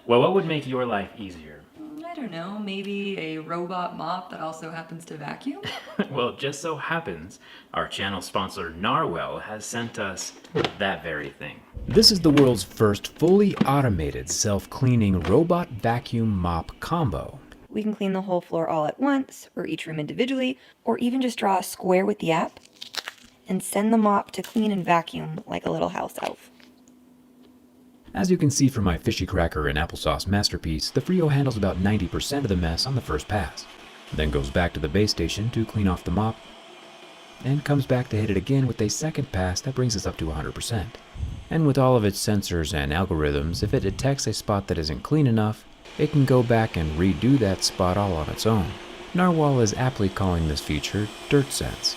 Well, what would make your life easier? I don't know, maybe a robot mop that also happens to vacuum? Well, it just so happens our channel sponsor Narwal has sent us that very thing. This is the world's first fully automated self-cleaning robot vacuum mop combo. We can clean the whole floor all at once, or each room individually, or even just draw a square with the app and send the mop to clean and vacuum like a little house elf. As you can see from my fishy cracker and applesauce masterpiece, the Freo handles about 90% of the mess on the first pass, then goes back to the base station to clean off the mop, and comes back to hit it again with a second pass that brings us up to 100%. And with all of its sensors and algorithms, if it detects a spot that isn't clean enough, it can go back and redo that spot all on its own. Narwal is aptly calling this feature Dirt Sense.